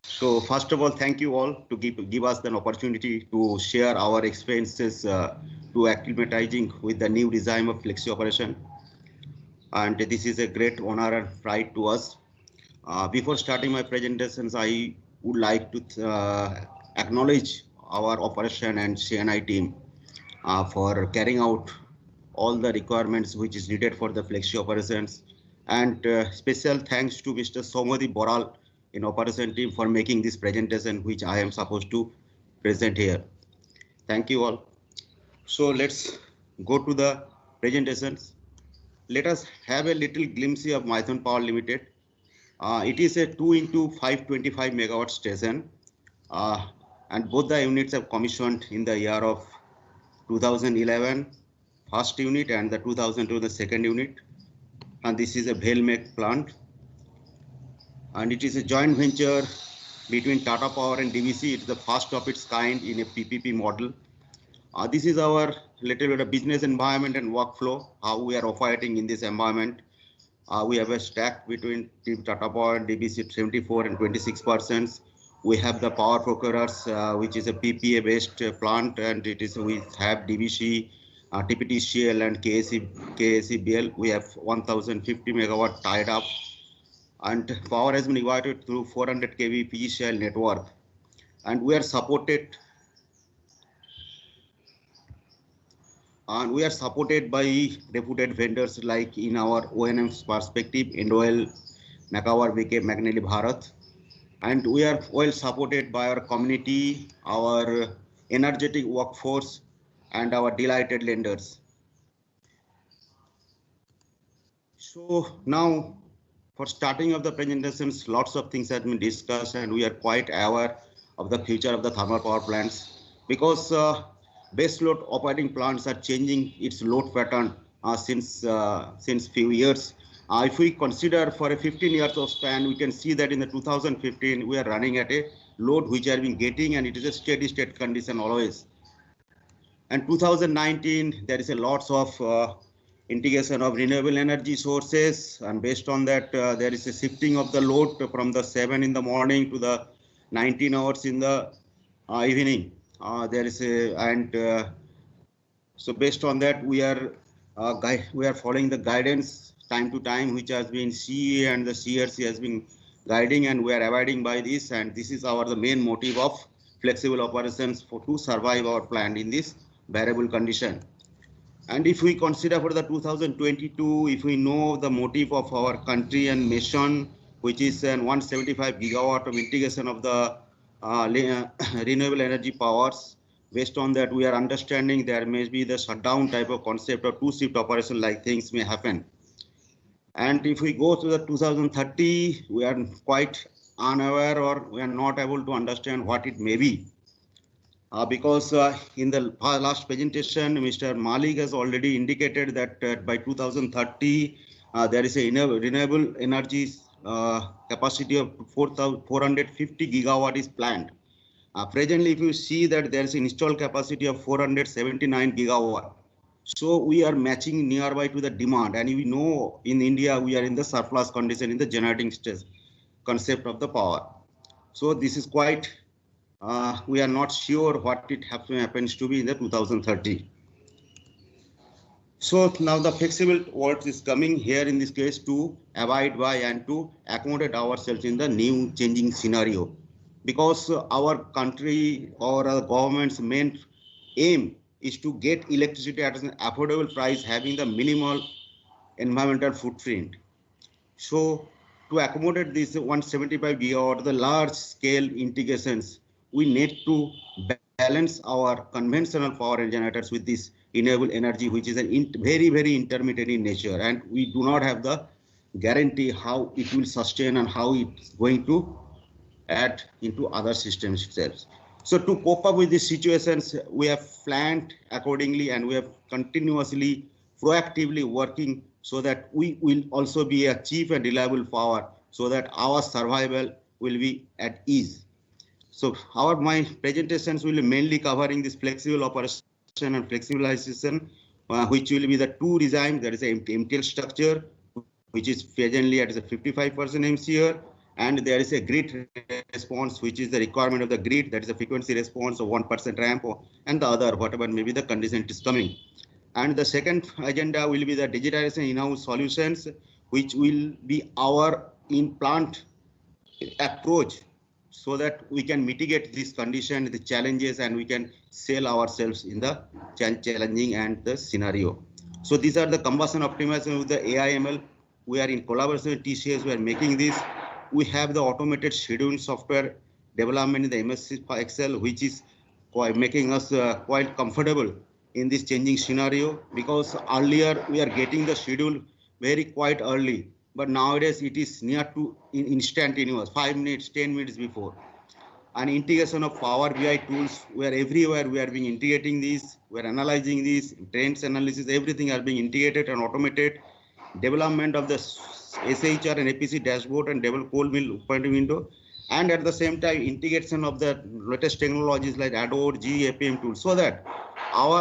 So first of all, thank you all to give us an opportunity to share our experiences to acclimatizing with the new design of Flexi operation. And this is a great honor and pride to us. Before starting my presentations, I would like to acknowledge our operation and CNI team for carrying out all the requirements which is needed for the Flexi operations. And special thanks to Mr. Somadi Boral in operation team for making this presentation, which I am supposed to present here. Thank you all. So let's go to the presentations. Let us have a little glimpse of Mithun Power Limited. It is a 2 into 525 megawatt station, uh, and both the units have commissioned in the year of 2011 first unit and the 2002 the second unit, and this is a Bhelmek plant, and it is a joint venture between Tata Power and DVC. It's the first of its kind in a PPP model. This is our little bit of business environment and workflow, how we are operating in this environment. We have a stack between Tata Power and DBC 74 and 26%. We have the power procurers, which is a PPA based plant, and it is we have DBC, TPTCL and KSEBL. We have 1050 megawatt tied up, and power has been divided through 400 kV PGCL network, and we are supported by reputed vendors like in our O&M's perspective, Indoel, Nakawar, VK, McNally Bharat, and we are well supported by our community, our energetic workforce, and our delighted lenders. So now, for starting of the presentations, lots of things have been discussed, and we are quite aware of the future of the thermal power plants, because base load operating plants are changing its load pattern since few years. If we consider for a 15 years of span, we can see that in the 2015 we are running at a load which are been getting, and it is a steady state condition always. And 2019 there is a lots of integration of renewable energy sources, and based on that there is a shifting of the load from the 7 in the morning to the 19 hours in the evening. There is a, and so based on that we are following the guidance time to time, which has been CE and the CRC has been guiding, and we are abiding by this, and this is our the main motive of flexible operations to survive our plant in this variable condition. And if we consider for the 2022, if we know the motive of our country and mission, which is an 175 gigawatt of integration of the renewable energy powers, based on that we are understanding there may be the shutdown type of concept or two shift operation like things may happen. And if we go to the 2030, we are quite unaware, or we are not able to understand what it may be. Because in the last presentation, Mr. Malik has already indicated that by 2030, there is a renewable energy capacity of 450 gigawatt is planned. Presently, if you see that there is an installed capacity of 479 gigawatt. So we are matching nearby to the demand, and we know in India we are in the surplus condition in the generating stage concept of the power. So this is quite we are not sure what it happens to be in the 2030. So now the flexible world is coming here in this case to abide by and to accommodate ourselves in the new changing scenario, because our country or our government's main aim is to get electricity at an affordable price, having the minimal environmental footprint. So to accommodate this 175 gigawatt, the large scale integrations, we need to balance our conventional power generators with this renewable energy, which is a very, very intermittent in nature, and we do not have the guarantee how it will sustain and how it's going to add into other systems itself. So to cope up with these situations, we have planned accordingly, and we have continuously, proactively working so that we will also be a cheap and reliable power, so that our survival will be at ease. So my presentations will be mainly covering this flexible operation and flexibilization, which will be the two design. There is a MTL structure, which is presently at 55% MCR, and there is a grid response, which is the requirement of the grid, that is a frequency response of 1% ramp, and the other, whatever maybe the condition is coming. And the second agenda will be the digitization in-house solutions, which will be our in-plant approach, so that we can mitigate this condition, the challenges, and we can sell ourselves in the challenging and the scenario. So these are the combustion optimization with the AI/ML. We are in collaboration with TCS. We are making this. We have the automated scheduling software development in the MS Excel, which is making us quite comfortable in this changing scenario, because earlier we are getting the schedule very quite early, but nowadays it is near to instantaneous, 5 minutes, 10 minutes before. And integration of Power BI tools, where everywhere we are being integrating these, we are analyzing these, trends analysis, everything are being integrated and automated. Development of the SHR and APC dashboard and double coal mill point window, and at the same time integration of the latest technologies like ADOR, GAPM tools, so that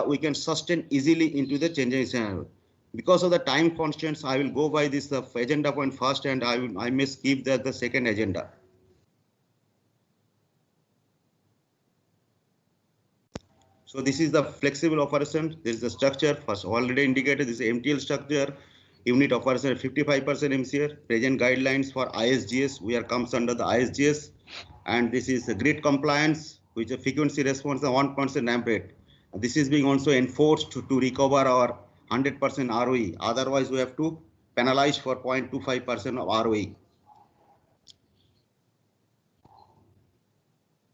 we can sustain easily into the changing scenario. Because of the time constraints, I will go by this agenda point first, and I may skip the second agenda. So this is the flexible operation. This is the structure first already indicated. This is MTL structure. Unit operation 55% MCR. Present guidelines for ISGS. We are comes under the ISGS, and this is the grid compliance, which is frequency response and 1% ramp rate. This is being also enforced to recover our 100% ROE. Otherwise, we have to penalize for 0.25% of ROE.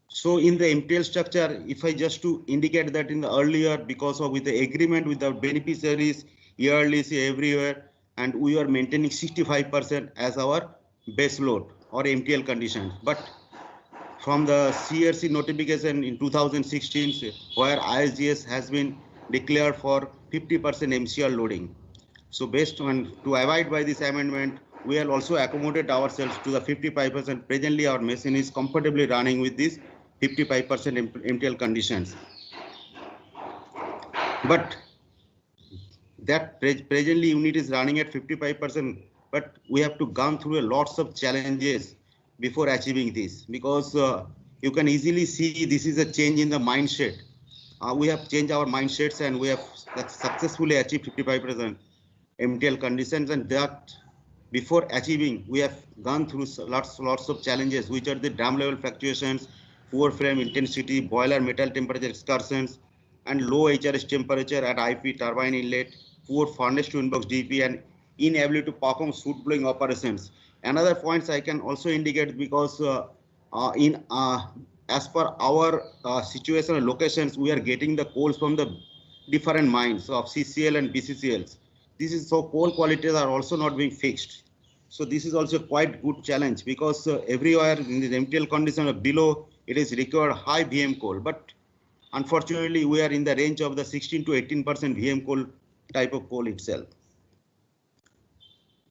So in the MTL structure, if I just to indicate that in the earlier, because of with the agreement with the beneficiaries yearly, everywhere, and we are maintaining 65% as our base load or MTL conditions. But from the CRC notification in 2016, where ISGS has been declared for 50% MCR loading. So based on, to abide by this amendment, we will also accommodate ourselves to the 55%. Presently, our machine is comfortably running with this 55% MTL conditions. But that presently unit is running at 55%, but we have to gone through a lots of challenges before achieving this, because you can easily see this is a change in the mindset. We have changed our mindsets, and we have successfully achieved 55% MTL conditions, and that before achieving, we have gone through lots of challenges, which are the dam level fluctuations, poor frame intensity, boiler metal temperature excursions, and low HRS temperature at IP turbine inlet, poor furnace to inbox DP, and inability to perform soot blowing operations. Another points I can also indicate, because as per our situation and locations, we are getting the coals from the different mines of CCL and BCCLs. This is so coal qualities are also not being fixed. So this is also quite good challenge, because everywhere in the MTL condition of below, it is required high VM coal, but unfortunately we are in the range of the 16 to 18% VM coal type of coal itself.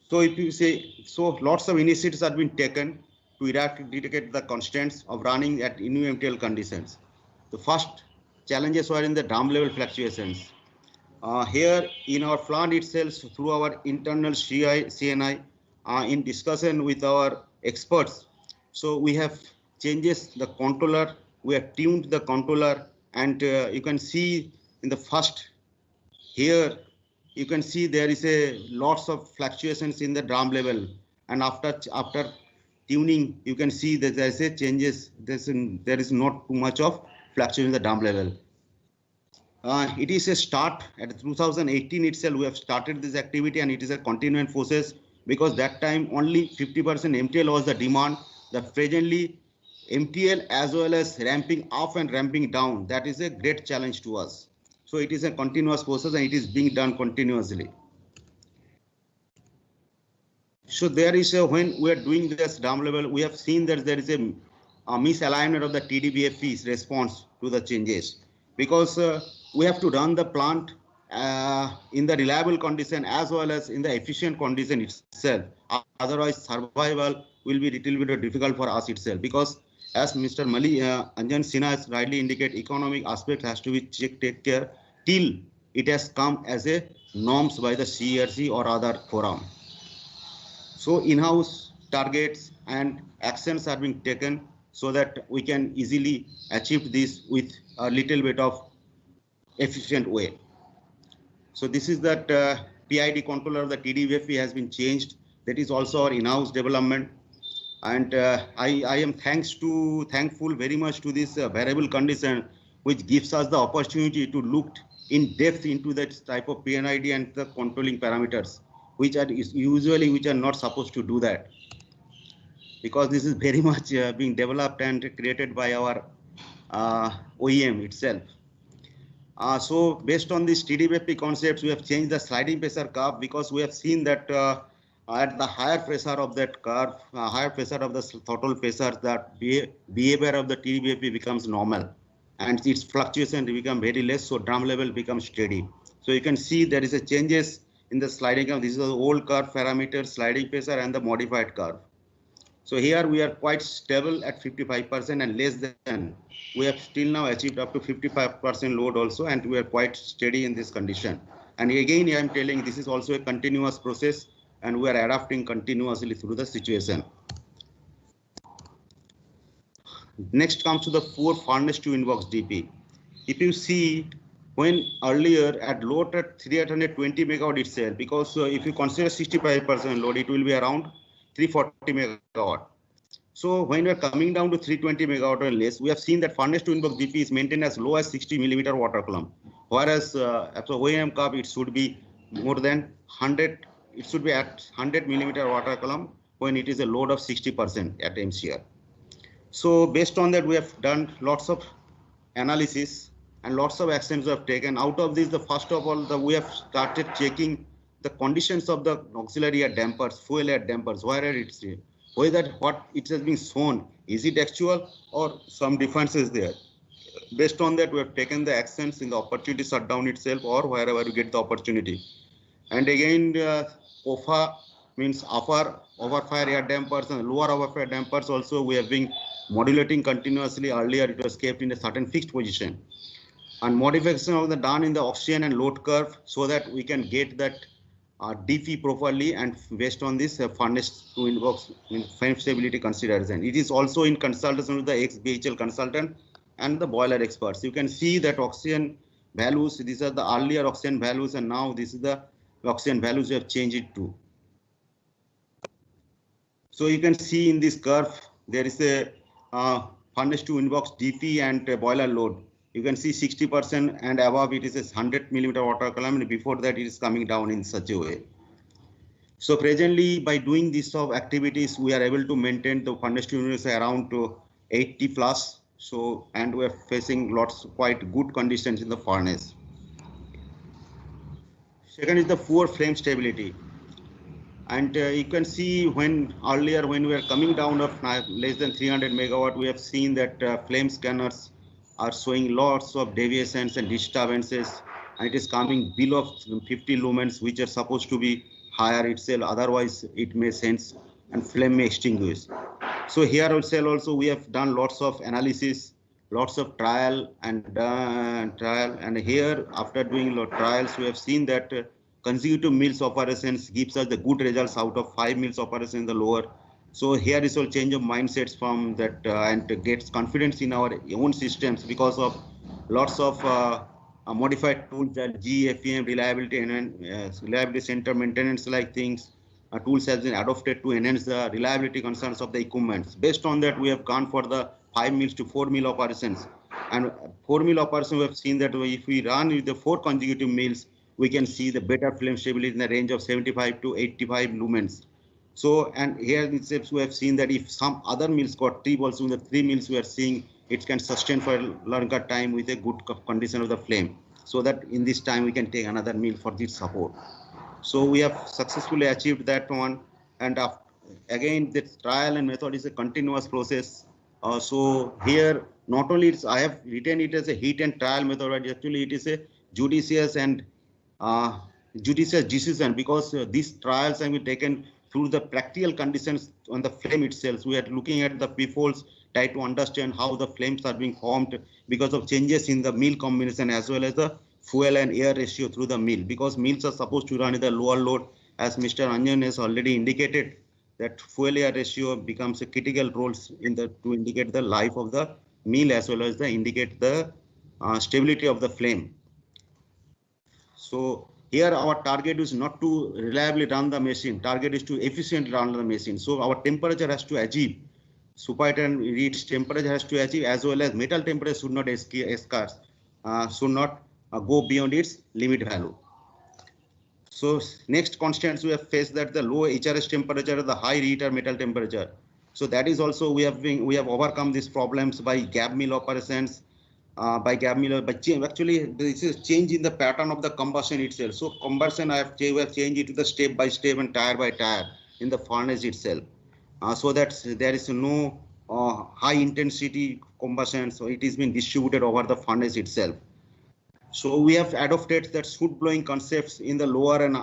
So if you say, so lots of initiatives have been taken to eradicate the constraints of running at new MTL conditions. The first challenges were in the dam level fluctuations. Here in our plant itself, through our internal CNI, in discussion with our experts, so we have changes the controller, we have tuned the controller, and you can see in the first here, you can see there is a lots of fluctuations in the drum level, and after tuning, you can see that there is a changes. There is not too much of fluctuation in the drum level. It is a start at 2018 itself. We have started this activity, and it is a continuing process, because that time only 50% MTL was the demand. That presently MTL as well as ramping up and ramping down, that is a great challenge to us. So it is a continuous process, and it is being done continuously. So there is a, when we are doing this dam level, we have seen that there is a misalignment of the TDBFP's response to the changes, because we have to run the plant in the reliable condition as well as in the efficient condition itself. Otherwise, survival will be a little bit difficult for us itself, because as Mr. Anjan Sinha has rightly indicated, economic aspect has to be take care till it has come as a norms by the CRC or other forum. So in-house targets and actions are being taken so that we can easily achieve this with a little bit of efficient way. So this is that PID controller of the TDVFE has been changed. That is also our in-house development. And I am thankful very much to this variable condition, which gives us the opportunity to look in depth into that type of PNID and the controlling parameters, which are not supposed to do that, because this is very much being developed and created by our OEM itself. So based on these TDVFP concepts, we have changed the sliding pressure curve, because we have seen that at the higher pressure of that curve, higher pressure of the throttle pressure, that behavior of the TDVFP becomes normal and its fluctuation become very less, so drum level becomes steady. So you can see there is a changes in the sliding curve. This is the old curve parameters, sliding pressure and the modified curve. So here we are quite stable at 55% and less than. We have still now achieved up to 55% load also, and we are quite steady in this condition. And again, I am telling this is also a continuous process, and we are adapting continuously through the situation. Next comes to the 4 furnace to inbox DP. If you see, when earlier at load at 320 megawatt itself, because if you consider 65% load, it will be around 340 megawatt. So when we are coming down to 320 megawatt or less, we have seen that furnace to inbox DP is maintained as low as 60 millimeter water column, whereas after OEM curve it should be more than 100. It should be at 100 millimeter water column when it is a load of 60% at MCR. So based on that, we have done lots of analysis and lots of actions we have taken. Out of this, the first of all, we have started checking the conditions of the auxiliary air dampers, fuel air dampers, whether what it has been shown, is it actual or some differences there. Based on that, we have taken the actions in the opportunity shutdown itself or wherever we get the opportunity. And again, OFA means upper overfire air dampers and lower overfire dampers also we have been modulating continuously. Earlier it was kept in a certain fixed position, and modification of the done in the oxygen and load curve so that we can get that DP properly, and based on this furnace to inbox flame stability consideration. It is also in consultation with the ex-BHEL consultant and the boiler experts. You can see that oxygen values, these are the earlier oxygen values, and now this is the oxygen values we have changed it to. So you can see in this curve, there is a furnace to inbox DP and boiler load. You can see 60% and above it is a 100 millimeter water column, and before that it is coming down in such a way. So presently, by doing this sort of activities, we are able to maintain the furnace to inbox around to 80 plus. So, and we are facing quite good conditions in the furnace. Second is the poor flame stability. And you can see when earlier when we are coming down of less than 300 megawatt, we have seen that flame scanners are showing lots of deviations and disturbances, and it is coming below 50 lumens, which are supposed to be higher itself. Otherwise, it may sense and flame may extinguish. So here also we have done lots of analysis, lots of trial. And here after doing trials, we have seen that consecutive mills operations gives us the good results out of 5 mills operations in the lower. So here is a change of mindsets from that and gets confidence in our own systems because of lots of modified tools that GFEM reliability and reliability center maintenance like things. Tools has been adopted to enhance the reliability concerns of the equipment. Based on that, we have gone for the 5 mills to 4 mill operations. And 4 mill operations, we have seen that if we run with the 4 consecutive mills, we can see the better flame stability in the range of 75 to 85 lumens. So, and here itself we have seen that if some other mills got trip also in the 3 mills, we are seeing it can sustain for a longer time with a good condition of the flame. So that in this time we can take another mill for this support. So we have successfully achieved that one. And again, the trial and method is a continuous process. So here, not only I have written it as a heat and trial method, but actually it is a judicious and judicious decision, because these trials have been taken through the practical conditions on the flame itself. We are looking at the peepholes, try to understand how the flames are being formed because of changes in the mill combination as well as the fuel and air ratio through the mill, because mills are supposed to run in the lower load, as Mr. Anjan has already indicated. that fuel air ratio becomes a critical role in the to indicate the life of the meal as well as the indicate the stability of the flame. So here our target is not to reliably run the machine. Target is to efficiently run the machine. So our temperature has to achieve. Superheated reach temperature has to achieve, as well as metal temperature should not should not go beyond its limit value. So next constants we have faced that the low HRS temperature, the high reheater metal temperature. So that is also we have overcome these problems by gap mill operations, actually this is change in the pattern of the combustion itself. So combustion we have changed it to the step by step and tire by tire in the furnace itself, so that there is no high intensity combustion. So it is been distributed over the furnace itself. So we have adopted that soot blowing concepts in the lower and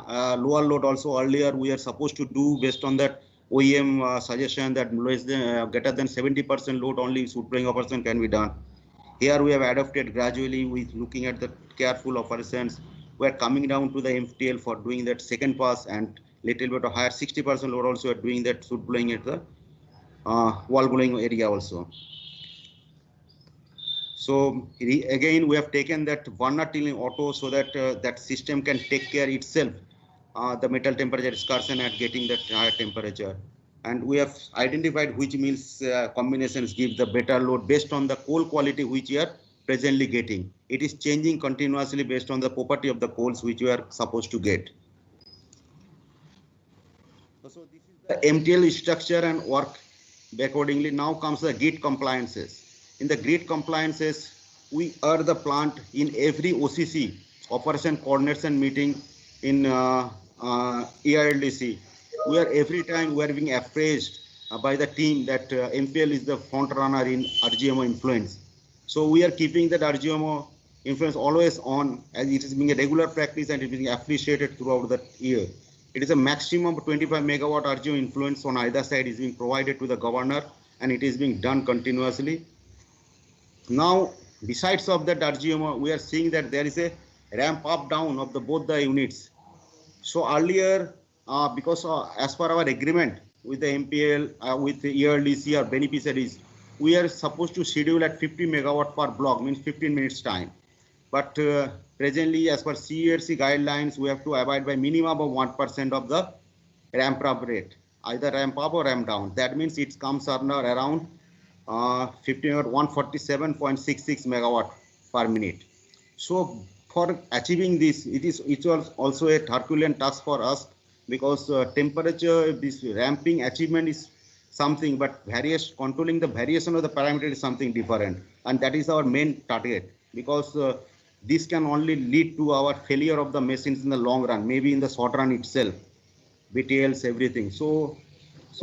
lower load also. Earlier we are supposed to do based on that OEM suggestion that less than greater than 70% load only soot blowing operation can be done. Here we have adopted gradually with looking at the careful operations. We are coming down to the MTL for doing that second pass, and little bit of higher 60% load also are doing that soot blowing at the wall blowing area also. So again, we have taken that Warner Tilling auto so that that system can take care itself the metal temperature excursion at getting that higher temperature. And we have identified which mills combinations give the better load based on the coal quality which you are presently getting. It is changing continuously based on the property of the coals which you are supposed to get. So this is the MTL structure and work accordingly. Now comes the grid compliances. In the grid compliances, we are the plant in every OCC, operation coordination meeting in ERLDC. We are every time we are being appraised by the team that MPL is the front runner in RGMO influence. So we are keeping that RGMO influence always on, as it is being a regular practice and it is being appreciated throughout the year. It is a maximum 25 megawatt RGMO influence on either side is being provided to the governor, and it is being done continuously. Now, besides of that RGMO, we are seeing that there is a ramp up down of the both the units. So earlier, because as per our agreement with the MPL, with the ERLDC or beneficiaries, we are supposed to schedule at 50 megawatt per block, means 15 minutes time. But presently, as per CERC guidelines, we have to abide by minimum of 1% of the ramp up rate, either ramp up or ramp down. That means it comes around 147.66 megawatt per minute. So for achieving this, it was also a Herculean task for us, because temperature, this ramping achievement is something, but controlling the variation of the parameter is something different, and that is our main target, because this can only lead to our failure of the machines in the long run, maybe in the short run itself, BTLs, everything. So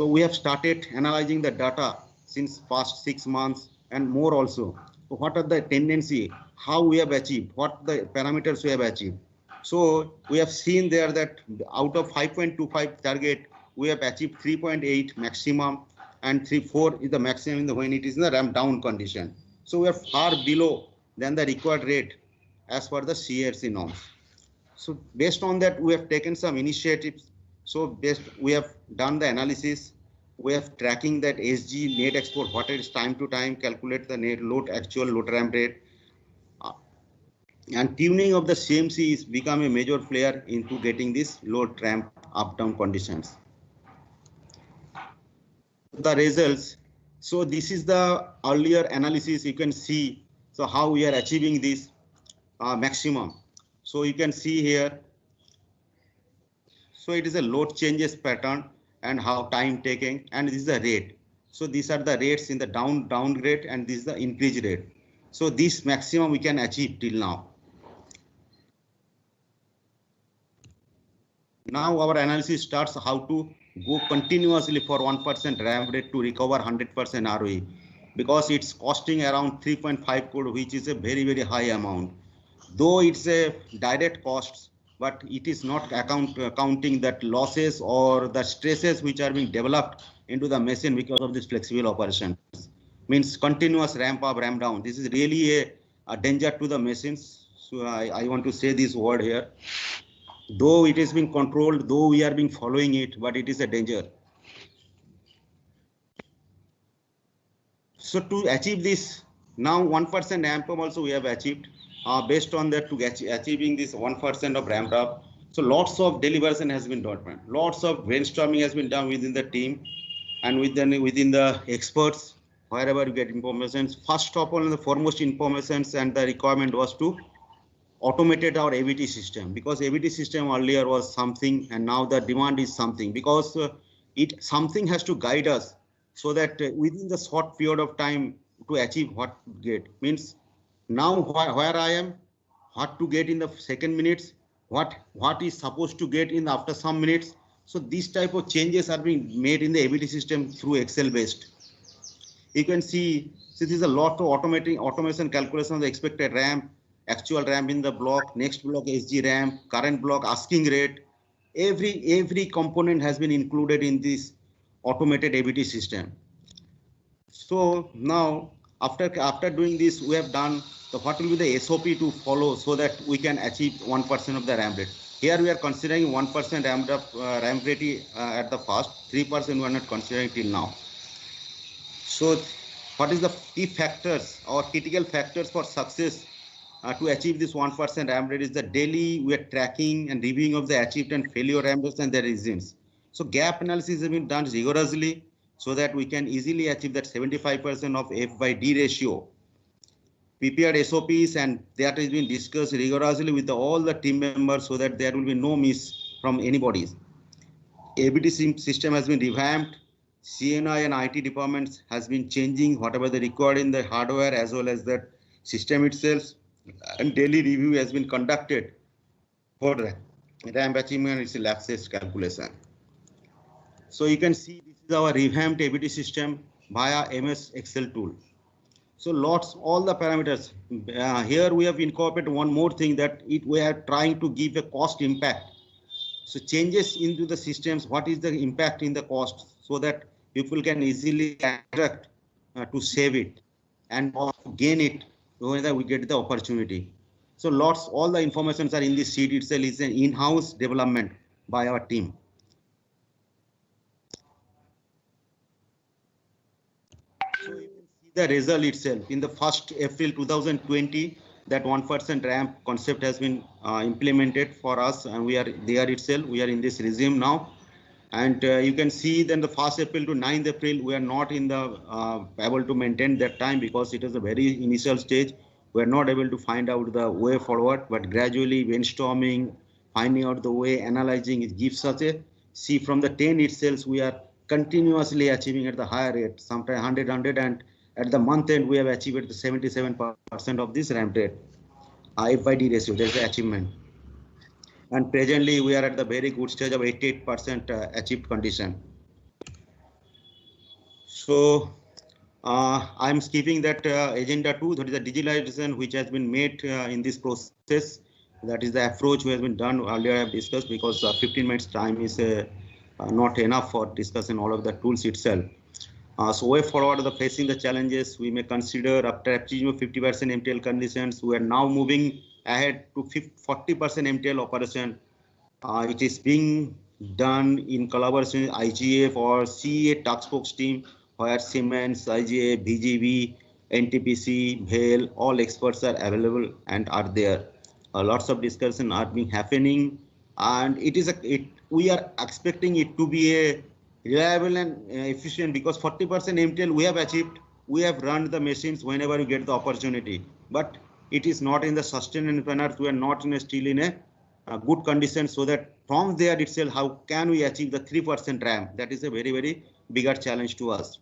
we have started analyzing the data since past 6 months and more also. So what are the tendency, how we have achieved, what the parameters we have achieved. So we have seen there that out of 5.25 target, we have achieved 3.8 maximum, and 3.4 is the maximum when it is in the ramp down condition. So we are far below than the required rate as per the CERC norms. So based on that, we have taken some initiatives. So we have done the analysis. We have tracking that SG net export, what it is time to time, calculate the net load, actual load ramp rate. And tuning of the CMC is become a major player into getting this load ramp up down conditions. The results. So this is the earlier analysis. You can see so how we are achieving this maximum. So you can see here. So it is a load changes pattern and how time taking, and this is the rate. So these are the rates in the downgrade, and this is the increase rate. So this maximum we can achieve till now. Now our analysis starts how to go continuously for 1% ramp rate to recover 100% ROE, because it's costing around 3.5 crore, which is a very, very high amount. Though it's a direct costs, but it is not counting that losses or the stresses which are being developed into the machine because of this flexible operations. Means continuous ramp up, ramp down. This is really a danger to the machines. So I want to say this word here. Though it is being controlled, though we are being following it, but it is a danger. So to achieve this, now 1% ramp up also we have achieved. Based on that, to achieving this 1% of ramp up, so lots of deliberation has been done, man. Lots of brainstorming has been done within the team and within the experts. Wherever you get information, first of all, the foremost informations and the requirement was to automated our ABT system, because ABT system earlier was something and now the demand is something, because it something has to guide us, so that within the short period of time to achieve what get means, now where I am, what to get in the second minutes, what is supposed to get in after some minutes. So these type of changes are being made in the ABT system through Excel based. You can see this is a lot of automation calculation of the expected ramp, actual ramp in the block, next block SG ramp, current block asking rate. Every component has been included in this automated ABT system. So now after doing this, we have done the what will be the SOP to follow so that we can achieve 1% of the ramp rate. Here we are considering 1% ramp rate at the first, 3% we are not considering till now. So what is the key factors or critical factors for success to achieve this 1% ramp rate is the daily we are tracking and reviewing of the achieved and failure ramp rates and their reasons. So gap analysis has been done rigorously so that we can easily achieve that 75% of F by D ratio. Prepared SOPs, and that has been discussed rigorously with all the team members so that there will be no miss from anybody. ABT system has been revamped. CNI and IT departments has been changing whatever they required in the hardware as well as the system itself, and daily review has been conducted for ramp achievement. It's a lapses calculation. So you can see this is our revamped ABT system via MS Excel tool. So lots, all the parameters. Here we have incorporated one more thing, that we are trying to give a cost impact. So changes into the systems, what is the impact in the cost, so that people can easily attract to save it and gain it whether we get the opportunity. So lots, all the informations are in this sheet itself. Is an in-house development by our team. So you can see the result itself. In the 1st April 2020, that 1% ramp concept has been implemented for us, and we are there itself. We are in this regime now. And you can see then the 1st April to 9th April, we are not in the able to maintain that time because it is a very initial stage. We are not able to find out the way forward, but gradually brainstorming, finding out the way, analyzing, it gives us a, see from the 10 itself, we are continuously achieving at the higher rate, sometimes 100, and at the month end, we have achieved the 77% of this ramp rate. F by D ratio, there's the achievement. And presently we are at the very good stage of 88% achieved condition. So I'm skipping that agenda 2, that is the digitalization which has been made in this process. That is the approach which has been done earlier I have discussed, because 15 minutes time is not enough for discussing all of the tools itself. So way forward, the facing the challenges we may consider after achieving 50% MTL conditions, we are now moving ahead to 40% MTL operation. It is being done in collaboration with IGF or CEA task force team, where Siemens, IGF, BGV, NTPC, BHEL, all experts are available and are there. Lots of discussion are being happening, and we are expecting it to be a reliable and efficient, because 40% MTL we have achieved. We have run the machines whenever we get the opportunity, but it is not in the sustainable manner. We are not still in a good condition, so that from there itself, how can we achieve the 3% ramp? That is a very, very bigger challenge to us.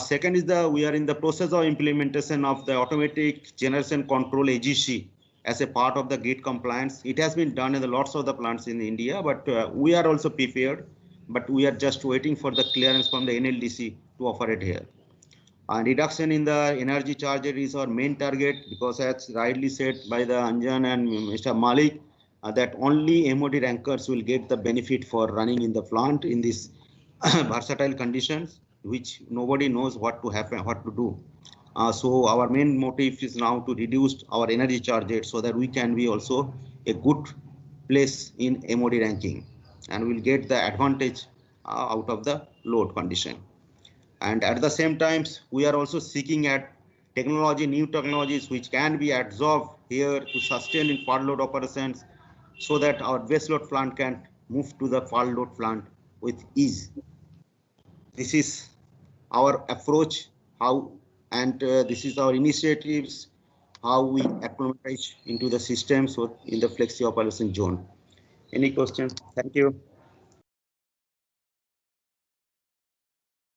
Second is we are in the process of implementation of the automatic generation control AGC as a part of the gate compliance. It has been done in the lots of the plants in India, but we are also prepared, but we are just waiting for the clearance from the NLDC to operate here. Reduction in the energy charge is our main target, because as rightly said by the Anjan and Mr. Malik, that only MOD rankers will get the benefit for running in the plant in these versatile conditions, which nobody knows what to happen, what to do. So our main motive is now to reduce our energy charge so that we can be also a good place in MOD ranking, and we'll get the advantage out of the load condition. And at the same times, we are also seeking at new technologies which can be absorbed here to sustain in fall load operations so that our base load plant can move to the fall load plant with ease. This is our approach, how and this is our initiatives, how we acclimatize into the system so in the flexi operation zone. Any questions? Thank you.